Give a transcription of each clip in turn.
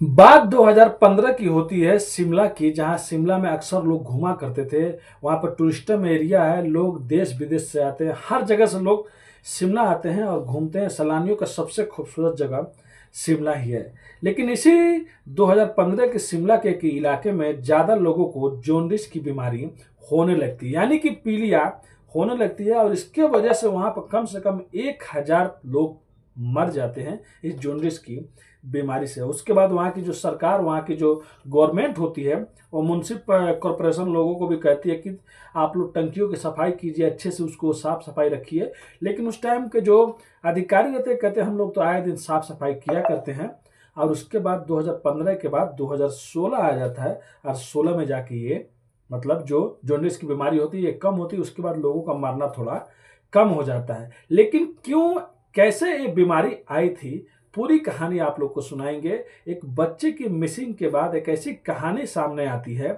बात 2015 की होती है शिमला की, जहां शिमला में अक्सर लोग घूमा करते थे। वहां पर टूरिस्टम एरिया है, लोग देश विदेश से आते हैं, हर जगह से लोग शिमला आते हैं और घूमते हैं। सैलानियों का सबसे खूबसूरत जगह शिमला ही है। लेकिन इसी 2015 के शिमला के एक इलाके में ज़्यादा लोगों को जॉन्डिस की बीमारी होने लगती है, यानी कि पीलिया होने लगती है। और इसके वजह से वहां पर कम से कम 1000 लोग मर जाते हैं इस जॉन्डिस की बीमारी से। उसके बाद वहाँ की जो सरकार, वहाँ की जो गवर्नमेंट होती है, वो मुंसिप कॉरपोरेशन लोगों को भी कहती है कि आप लोग टंकियों की सफाई कीजिए, अच्छे से उसको साफ सफाई रखिए। लेकिन उस टाइम के जो अधिकारी रहते हैं कहते हैं हम लोग तो आए दिन साफ सफाई किया करते हैं। और उसके बाद 2015 के बाद 2016 आ जाता है, और 16 में जाके ये मतलब जो जॉन्डिस की बीमारी होती है ये कम होती है। उसके बाद लोगों का मरना थोड़ा कम हो जाता है। लेकिन क्यों, कैसे ये बीमारी आई थी, पूरी कहानी आप लोग को सुनाएंगे। एक बच्चे की मिसिंग के बाद एक ऐसी कहानी सामने आती है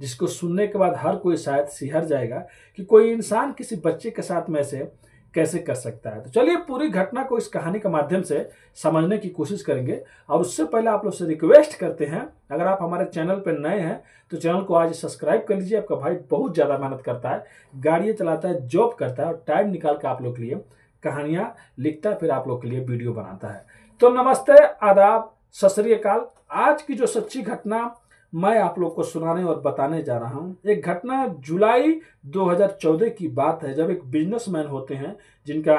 जिसको सुनने के बाद हर कोई शायद सिहर जाएगा कि कोई इंसान किसी बच्चे के साथ में से कैसे कर सकता है। तो चलिए पूरी घटना को इस कहानी के माध्यम से समझने की कोशिश करेंगे। और उससे पहले आप लोग से रिक्वेस्ट करते हैं, अगर आप हमारे चैनल पर नए हैं तो चैनल को आज सब्सक्राइब कर लीजिए। आपका भाई बहुत ज़्यादा मेहनत करता है, गाड़ियाँ चलाता है, जॉब करता है और टाइम निकाल कर आप लोग के लिए कहानियां लिखता है, फिर आप लोग के लिए वीडियो बनाता है। तो नमस्ते, आदाब, सत श्री अकाल। आज की जो सच्ची घटना मैं आप लोग को सुनाने और बताने जा रहा हूं, एक घटना जुलाई 2014 की बात है, जब एक बिजनेसमैन होते हैं जिनका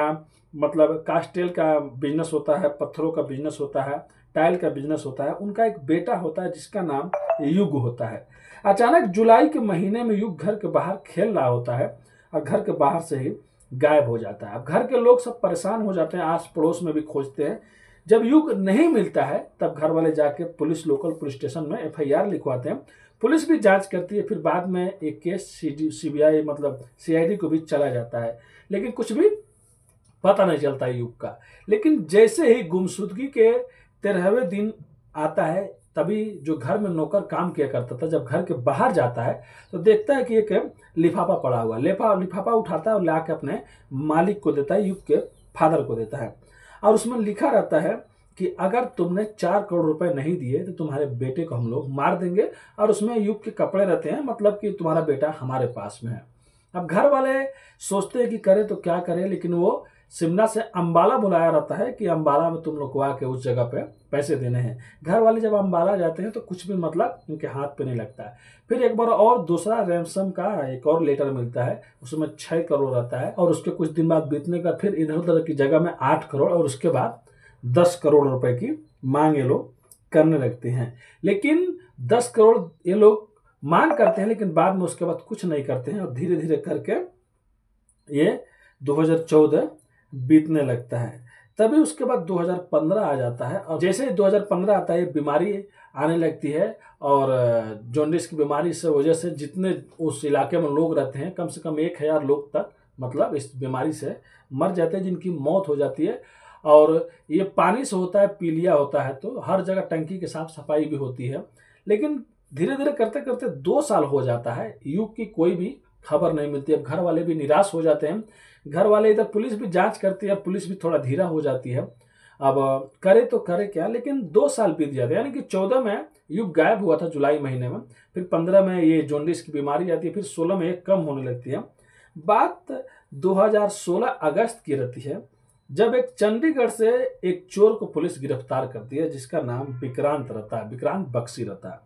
मतलब कास्टेल का बिजनेस होता है, पत्थरों का बिजनेस होता है, टाइल का बिजनेस होता है। उनका एक बेटा होता है जिसका नाम युग होता है। अचानक जुलाई के महीने में युग घर के बाहर खेल रहा होता है और घर के बाहर से ही गायब हो जाता है। अब घर के लोग सब परेशान हो जाते हैं, आस पड़ोस में भी खोजते हैं। जब युग नहीं मिलता है तब घर वाले जाके लोकल पुलिस स्टेशन में एफआईआर लिखवाते हैं। पुलिस भी जांच करती है, फिर बाद में एक केस सीबीआई मतलब सीआईडी को भी चला जाता है, लेकिन कुछ भी पता नहीं चलता युग का। लेकिन जैसे ही गुमशुदगी के 13वें दिन आता है, तभी जो घर में नौकर काम किया करता था जब घर के बाहर जाता है तो देखता है कि एक लिफाफा पड़ा हुआ। लिफाफा उठाता है और लाके अपने मालिक को देता है, युग के फादर को देता है। और उसमें लिखा रहता है कि अगर तुमने 4 करोड़ रुपए नहीं दिए तो तुम्हारे बेटे को हम लोग मार देंगे। और उसमें युग के कपड़े रहते हैं, मतलब कि तुम्हारा बेटा हमारे पास में है। अब घर वाले सोचते हैं कि करें तो क्या करें, लेकिन वो शिमला से अंबाला बुलाया रहता है कि अंबाला में तुम लोग को आके उस जगह पे पैसे देने हैं। घर वाले जब अंबाला जाते हैं तो कुछ भी मतलब उनके हाथ पे नहीं लगता है। फिर एक बार और दूसरा रैंसम का एक और लेटर मिलता है, उसमें 6 करोड़ रहता है। और उसके कुछ दिन बाद बीतने का फिर इधर उधर की जगह में 8 करोड़ और उसके बाद 10 करोड़ रुपए की मांग ये लोग करने लगते हैं। लेकिन 10 करोड़ ये लोग मांग करते हैं, लेकिन बाद में उसके बाद कुछ नहीं करते हैं और धीरे धीरे करके ये 2014 बीतने लगता है। तभी उसके बाद 2015 आ जाता है और जैसे ही 2015 आता है ये बीमारी आने लगती है। और जॉन्डिस की बीमारी से वजह से जितने उस इलाके में लोग रहते हैं, कम से कम 1000 लोग तक मतलब इस बीमारी से मर जाते हैं, जिनकी मौत हो जाती है। और ये पानी से होता है, पीलिया होता है, तो हर जगह टंकी की साफ सफाई भी होती है। लेकिन धीरे धीरे करते करते 2 साल हो जाता है, युग की कोई भी खबर नहीं मिलती। अब घर वाले भी निराश हो जाते हैं। घर वाले, इधर पुलिस भी जांच करती है, पुलिस भी थोड़ा धीरा हो जाती है। अब करे तो करे क्या, लेकिन 2 साल बीत जाते हैं। यानी कि 14 में युग गायब हुआ था जुलाई महीने में, फिर 15 में ये जॉन्डिस की बीमारी आती है, फिर 16 में ये कम होने लगती है। बात 2016 अगस्त की रहती है, जब एक चंडीगढ़ से एक चोर को पुलिस गिरफ्तार करती है जिसका नाम विक्रांत रहता है, विक्रांत बख्शी रहता है।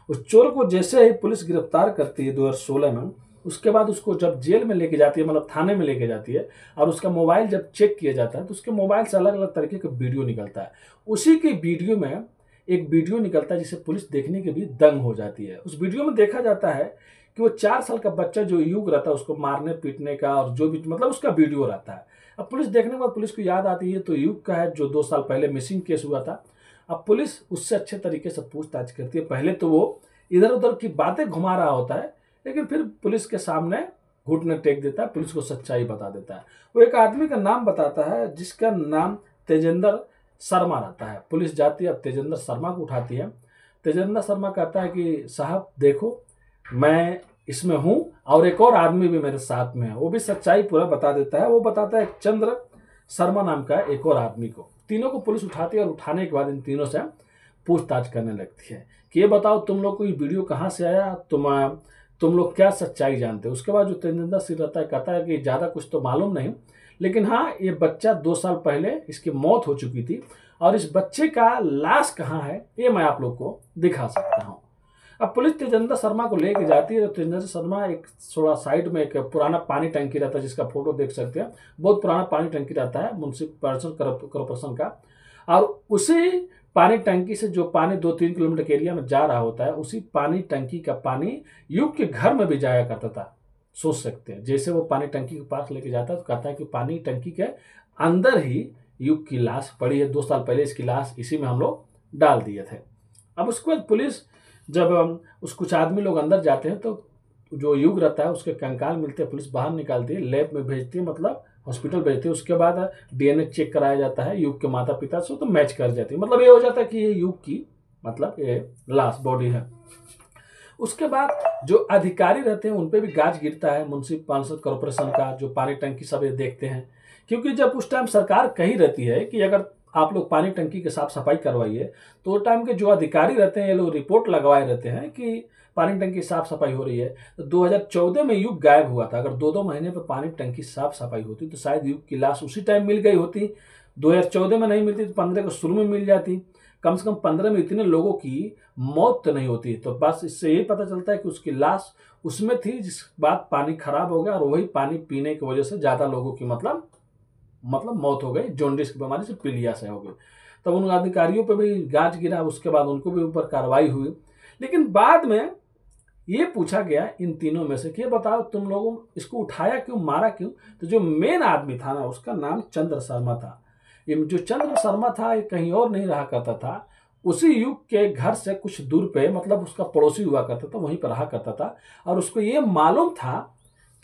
उस चोर को जैसे ही पुलिस गिरफ्तार करती है 2016 में, उसके बाद उसको जब जेल में लेके जाती है, मतलब थाने में लेके जाती है, और उसका मोबाइल जब चेक किया जाता है तो उसके मोबाइल से अलग अलग तरीके का वीडियो निकलता है। उसी के वीडियो में एक वीडियो निकलता है जिसे पुलिस देखने के भी दंग हो जाती है। उस वीडियो में देखा जाता है कि वो 4 साल का बच्चा जो युग रहता है उसको मारने पीटने का और जो भी मतलब उसका वीडियो रहता है। अब पुलिस देखने के बाद पुलिस को याद आती है तो युग का है जो 2 साल पहले मिसिंग केस हुआ था। अब पुलिस उससे अच्छे तरीके से पूछताछ करती है। पहले तो वो इधर उधर की बातें घुमा रहा होता है, लेकिन फिर पुलिस के सामने घुटने टेक देता है, पुलिस को सच्चाई बता देता है। वो एक आदमी का नाम बताता है जिसका नाम तेजेंद्र शर्मा रहता है। पुलिस जाती है, अब तेजेंद्र शर्मा को उठाती है। तेजेंद्र शर्मा कहता है कि साहब देखो, मैं इसमें हूं और एक और आदमी भी मेरे साथ में है। वो भी सच्चाई पूरा बता देता है। वो बताता है चंद्र शर्मा नाम का एक और आदमी को। तीनों को पुलिस उठाती है और उठाने के बाद इन तीनों से पूछताछ करने लगती है कि ये बताओ तुम लोग को ये वीडियो कहाँ से आया, तुम लोग क्या सच्चाई जानते हो। उसके बाद जो तेजिंदर सिंह रहता है कहता है कि ज़्यादा कुछ तो मालूम नहीं, लेकिन हाँ ये बच्चा 2 साल पहले इसकी मौत हो चुकी थी और इस बच्चे का लाश कहाँ है ये मैं आप लोग को दिखा सकता हूँ। अब पुलिस तेजिंदर शर्मा को लेके जाती है तो तेजिंदर शर्मा एक थोड़ा साइड में एक पुराना पानी टंकी रहता है जिसका फोटो देख सकते हैं, बहुत पुराना पानी टंकी रहता है म्युनिसिपल कॉर्पोरेशन का, और उसी पानी टंकी से जो पानी 2-3 किलोमीटर के एरिया में जा रहा होता है उसी पानी टंकी का पानी युग के घर में भी जाया करता था। सोच सकते हैं जैसे वो पानी टंकी के पास लेके जाता है तो कहता है कि पानी टंकी के अंदर ही युग की लाश पड़ी है, 2 साल पहले इसकी लाश इसी में हम लोग डाल दिए थे। अब उसके बाद पुलिस जब कुछ आदमी लोग अंदर जाते हैं तो जो युग रहता है उसके कंकाल मिलते हैं, पुलिस बाहर निकालती है, लैब में भेजती है, मतलब हॉस्पिटल भेजती है। उसके बाद डीएनए चेक कराया जाता है युग के माता पिता से, तो मैच कर जाती है, मतलब ये हो जाता है कि ये युग की मतलब ये लाश बॉडी है। उसके बाद जो अधिकारी रहते हैं उन पे भी गाज गिरता है म्युनिसिपल कॉर्पोरेशन का, जो पानी टंकी सब ये देखते हैं, क्योंकि जब उस टाइम सरकार कही रहती है कि अगर आप लोग पानी टंकी के साफ सफाई करवाइए, तो उस टाइम के जो अधिकारी रहते हैं ये लोग रिपोर्ट लगवाए रहते हैं कि पानी टंकी साफ सफाई हो रही है। तो 2014 में युग गायब हुआ था, अगर 2-2 महीने पर पानी टंकी साफ सफाई होती तो शायद युग की लाश उसी टाइम मिल गई होती। 2014 में नहीं मिलती तो 15 को शुरू में मिल जाती, कम से कम 15 में इतने लोगों की मौत तो नहीं होती। तो बस इससे यही पता चलता है कि उसकी लाश उसमें थी, जिस बाद पानी खराब हो गया और वही पानी पीने की वजह से ज़्यादा लोगों की मतलब मौत हो गई, जॉन्डिस की बीमारी से, पीलिया से हो गई। तब उन अधिकारियों पर भी गाज गिरा, उसके बाद उनको भी ऊपर कार्रवाई हुई। लेकिन बाद में ये पूछा गया इन तीनों में से कि ये बताओ तुम लोगों इसको उठाया क्यों, मारा क्यों। तो जो मेन आदमी था ना उसका नाम चंद्र शर्मा था। ये जो चंद्र शर्मा था ये कहीं और नहीं रहा करता था, उसी युग के घर से कुछ दूर पे, मतलब उसका पड़ोसी हुआ करता था, वहीं पर रहा करता था। और उसको ये मालूम था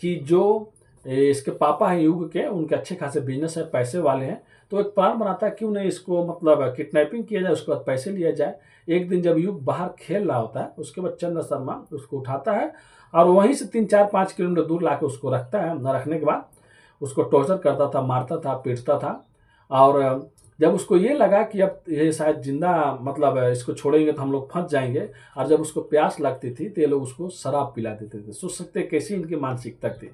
कि जो इसके पापा हैं युग के, उनके अच्छे खासे बिजनेस है, पैसे वाले हैं, तो एक प्लान बनाता है क्यों नहीं इसको मतलब किडनैपिंग किया जाए, उसके बाद पैसे लिया जाए। एक दिन जब युग बाहर खेल रहा होता है उसके बाद चंद्र शर्मा उसको उठाता है और वहीं से 3-4-5 किलोमीटर दूर लाके उसको रखता है। न रखने के बाद उसको टॉर्चर करता था, मारता था, पीटता था। और जब उसको ये लगा कि अब ये शायद जिंदा मतलब इसको छोड़ेंगे तो हम लोग फंस जाएंगे, और जब उसको प्यास लगती थी तो ये लोग उसको शराब पिला देते थे। सोच सकते हैं कैसी इनकी मानसिकता थी।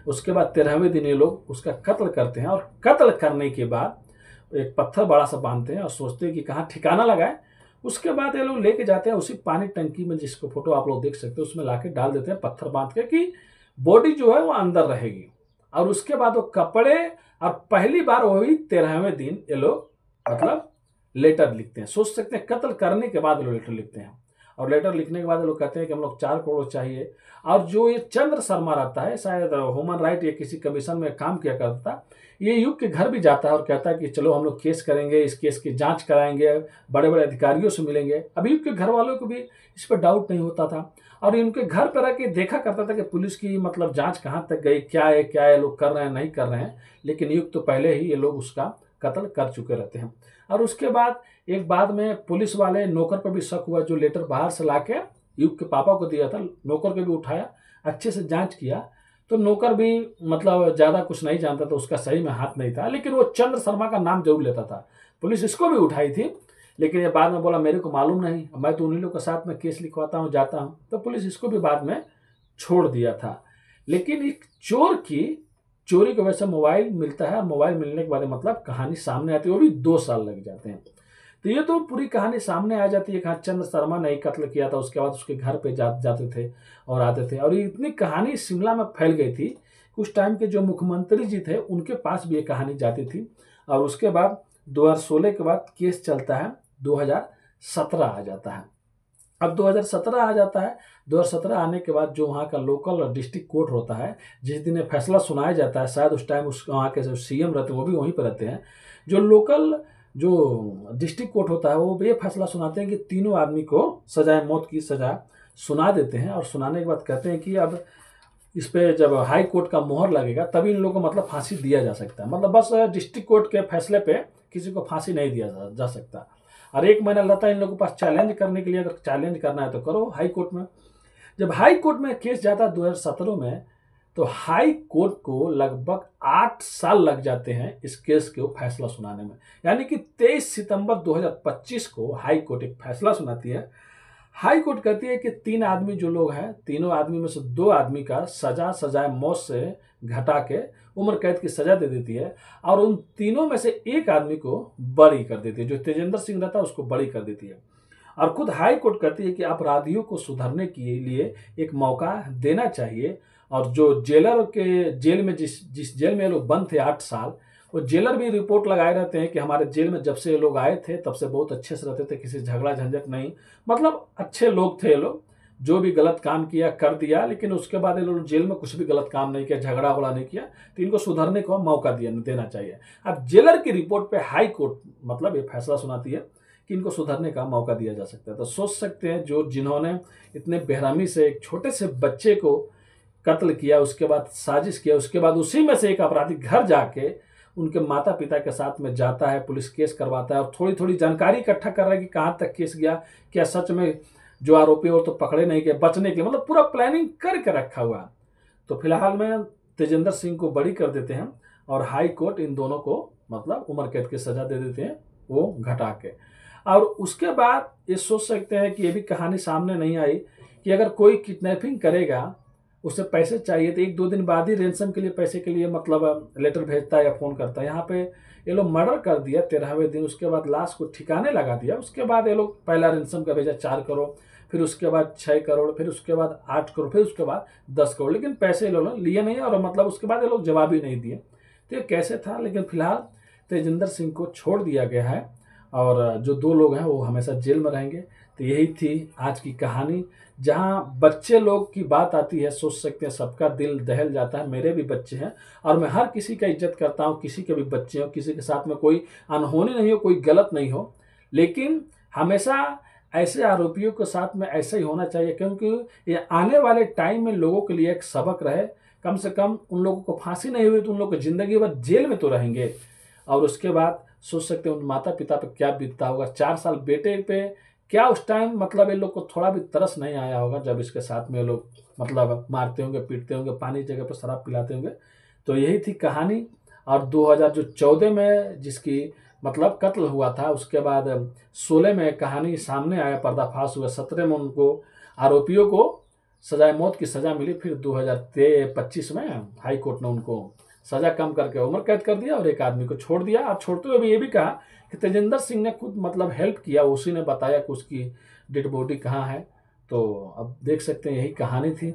उसके बाद 13वें दिन ये लोग उसका कत्ल करते हैं, और कत्ल करने के बाद एक पत्थर बड़ा सा बांधते हैं और सोचते हैं कि कहाँ ठिकाना लगाए। उसके बाद ये लोग लेके जाते हैं उसी पानी टंकी में, जिसको फोटो आप लोग देख सकते हैं, उसमें लाके डाल देते हैं पत्थर बांध के कि बॉडी जो है वो अंदर रहेगी। और उसके बाद वो कपड़े, और पहली बार वही 13वें दिन ये लोग मतलब लेटर लिखते हैं। सोच सकते हैं कत्ल करने के बाद लोग लेटर लिखते हैं, और लेटर लिखने के बाद लोग कहते हैं कि हम लोग 4 करोड़ चाहिए। और जो ये चंद्र शर्मा रहता है, शायद ह्यूमन राइट या किसी कमीशन में काम किया करता था, ये युग के घर भी जाता है और कहता है कि चलो हम लोग केस करेंगे, इस केस की जांच कराएंगे, बड़े बड़े अधिकारियों से मिलेंगे। अब युग के घर वालों को भी इस पर डाउट नहीं होता था, और इनके घर पर रह के देखा करता था कि पुलिस की मतलब जांच कहाँ तक गई, क्या है लोग कर रहे हैं नहीं कर रहे हैं। लेकिन युग तो पहले ही ये लोग उसका कत्ल कर चुके रहते हैं। और उसके बाद एक बाद में पुलिस वाले नौकर पर भी शक हुआ, जो लेटर बाहर से लाके युग के पापा को दिया था, नौकर के भी उठाया, अच्छे से जांच किया, तो नौकर भी मतलब ज़्यादा कुछ नहीं जानता था, उसका सही में हाथ नहीं था, लेकिन वो चंद्र शर्मा का नाम जरूर लेता था। पुलिस इसको भी उठाई थी, लेकिन ये बाद में बोला मेरे को मालूम नहीं, मैं तो उन्हीं लोग के साथ में केस लिखवाता हूँ, जाता हूँ, तो पुलिस इसको भी बाद में छोड़ दिया था। लेकिन एक चोर की चोरी की वजह से मोबाइल मिलता है, और मोबाइल मिलने के बाद मतलब कहानी सामने आती है, वो भी 2 साल लग जाते हैं। तो ये तो पूरी कहानी सामने आ जाती है, कहाँ चंद्र शर्मा ने कत्ल किया था, उसके बाद उसके घर पे जाते थे और आते थे। और ये इतनी कहानी शिमला में फैल गई थी, उस टाइम के जो मुख्यमंत्री जी थे उनके पास भी ये कहानी जाती थी। और उसके बाद 2016 के बाद केस चलता है, 2017 आ जाता है। अब 2017 आ जाता है, 2017 आने के बाद जो वहाँ का लोकल डिस्ट्रिक्ट कोर्ट होता है, जिस दिन ये फैसला सुनाया जाता है, शायद उस टाइम उस वहाँ के जो सीएम रहते हैं वो भी वहीं पर रहते हैं। जो लोकल जो डिस्ट्रिक्ट कोर्ट होता है वो ये फैसला सुनाते हैं कि तीनों आदमी को सजाए मौत की सजा सुना देते हैं, और सुनाने के बाद कहते हैं कि अब इस पे जब हाई कोर्ट का मोहर लगेगा तभी इन लोगों को मतलब फांसी दिया जा सकता है। मतलब बस डिस्ट्रिक्ट कोर्ट के फैसले पे किसी को फांसी नहीं दिया जा सकता। और 1 महीना लगता है इन लोगों के पास चैलेंज करने के लिए, अगर चैलेंज करना है तो करो हाई कोर्ट में। जब हाई कोर्ट में केस जाता है 2017 में, तो हाई कोर्ट को लगभग 8 साल लग जाते हैं इस केस को फैसला सुनाने में। यानी कि 23 सितंबर 2025 को हाई कोर्ट एक फैसला सुनाती है। हाई कोर्ट कहती है कि 3 आदमी जो लोग हैं, तीनों आदमी में से 2 आदमी का सजाए मौत से घटा के उम्र कैद की सजा दे देती है और उन तीनों में से एक आदमी को बरी कर देती है। जो तेजेंद्र सिंह रहता है उसको बरी कर देती है और खुद हाई कोर्ट कहती है कि अपराधियों को सुधरने के लिए एक मौका देना चाहिए। और जो जेलर के जेल में जिस जेल में ये लोग बंद थे 8 साल, वो जेलर भी रिपोर्ट लगाए रहते हैं कि हमारे जेल में जब से ये लोग आए थे तब से बहुत अच्छे से रहते थे, किसी झगड़ा झंझट नहीं, मतलब अच्छे लोग थे ये लोग। जो भी गलत काम किया कर दिया, लेकिन उसके बाद ये लोग जेल में कुछ भी गलत काम नहीं किया, झगड़ा वगड़ा नहीं किया, तो इनको सुधरने को मौका देना चाहिए। अब जेलर की रिपोर्ट पे हाई कोर्ट मतलब ये फैसला सुनाती है कि इनको सुधरने का मौका दिया जा सकता है। तो सोच सकते हैं जो जिन्होंने इतने बेरहमी से एक छोटे से बच्चे को कत्ल किया, उसके बाद साजिश किया, उसके बाद उसी में से एक अपराधी घर जाके उनके माता पिता के साथ में जाता है, पुलिस केस करवाता है और थोड़ी थोड़ी जानकारी इकट्ठा कर रहा है कि कहाँ तक केस गया, क्या सच में जो आरोपी और तो पकड़े नहीं गए, बचने के लिए मतलब पूरा प्लानिंग करके रखा हुआ। तो फिलहाल में तेजेंद्र सिंह को बरी कर देते हैं और हाई कोर्ट इन दोनों को मतलब उम्र कैद की सजा दे देते हैं, वो घटा के। और उसके बाद ये सोच सकते हैं कि ये भी कहानी सामने नहीं आई कि अगर कोई किडनैपिंग करेगा, उसे पैसे चाहिए तो 1-2 दिन बाद ही रेंसम के लिए पैसे के लिए मतलब लेटर भेजता है या फ़ोन करता है। यहाँ पे ये लोग मर्डर कर दिया 13वें दिन, उसके बाद लाश को ठिकाने लगा दिया। उसके बाद ये लोग पहला रेंसम का भेजा 4 करोड़, फिर उसके बाद 6 करोड़, फिर उसके बाद 8 करोड़, फिर उसके बाद 10 करोड़, लेकिन पैसे ये लोगों ने लिए नहीं और मतलब उसके बाद ये लोग जवाब ही नहीं दिए। तो ये कैसे था, लेकिन फिलहाल तेजिंदर सिंह को छोड़ दिया गया है और जो 2 लोग हैं वो हमेशा जेल में रहेंगे। तो यही थी आज की कहानी, जहाँ बच्चे लोग की बात आती है, सोच सकते हैं सबका दिल दहल जाता है। मेरे भी बच्चे हैं और मैं हर किसी का इज्जत करता हूँ, किसी के भी बच्चे हो, किसी के साथ में कोई अनहोनी नहीं हो, कोई गलत नहीं हो, लेकिन हमेशा ऐसे आरोपियों के साथ में ऐसा ही होना चाहिए, क्योंकि ये आने वाले टाइम में लोगों के लिए एक सबक रहे। कम से कम उन लोगों को फांसी नहीं हुई तो उन लोगों को जिंदगी भर जेल में तो रहेंगे और उसके बाद सोच सकते हैं उन माता पिता पे क्या बीतता होगा। 4 साल बेटे पे क्या उस टाइम मतलब इन लोग को थोड़ा भी तरस नहीं आया होगा जब इसके साथ में लोग मतलब मारते होंगे, पीटते होंगे, पानी जगह पर शराब पिलाते होंगे। तो यही थी कहानी। और 2014 में जिसकी मतलब कत्ल हुआ था, उसके बाद 16 में कहानी सामने आया, पर्दाफाश हुआ, 17 में उनको आरोपियों को सजाए मौत की सजा मिली। फिर 2025 में हाई कोर्ट ने उनको सजा कम करके उम्र कैद कर दिया और एक आदमी को छोड़ दिया। और छोड़ते हुए भी ये भी कहा कि तेजिंदर सिंह ने खुद मतलब हेल्प किया, उसी ने बताया कि उसकी डेड बॉडी कहाँ है। तो अब देख सकते हैं यही कहानी थी।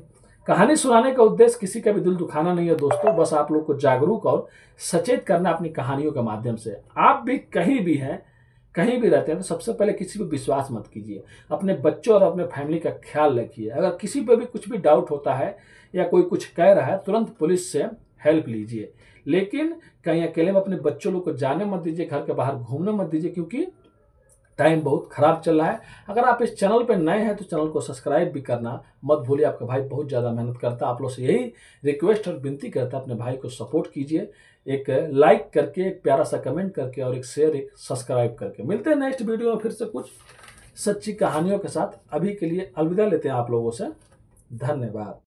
कहानी सुनाने का उद्देश्य किसी का भी दिल दुखाना नहीं है दोस्तों, बस आप लोग को जागरूक और सचेत करना अपनी कहानियों के माध्यम से। आप भी कहीं भी हैं, कहीं भी रहते हैं तो सबसे पहले किसी पर विश्वास मत कीजिए, अपने बच्चों और अपने फैमिली का ख्याल रखिए। अगर किसी पर भी कुछ भी डाउट होता है या कोई कुछ कह रहा है, तुरंत पुलिस से हेल्प लीजिए, लेकिन कहीं अकेले में अपने बच्चों लोग को जाने मत दीजिए, घर के बाहर घूमने मत दीजिए, क्योंकि टाइम बहुत खराब चल रहा है। अगर आप इस चैनल पर नए हैं तो चैनल को सब्सक्राइब भी करना मत भूलिए। आपका भाई बहुत ज़्यादा मेहनत करता है, आप लोग से यही रिक्वेस्ट और विनती करता है, अपने भाई को सपोर्ट कीजिए, एक लाइक करके, एक प्यारा सा कमेंट करके और एक शेयर, एक सब्सक्राइब करके। मिलते हैं नेक्स्ट वीडियो में फिर से कुछ सच्ची कहानियों के साथ। अभी के लिए अलविदा लेते हैं आप लोगों से। धन्यवाद।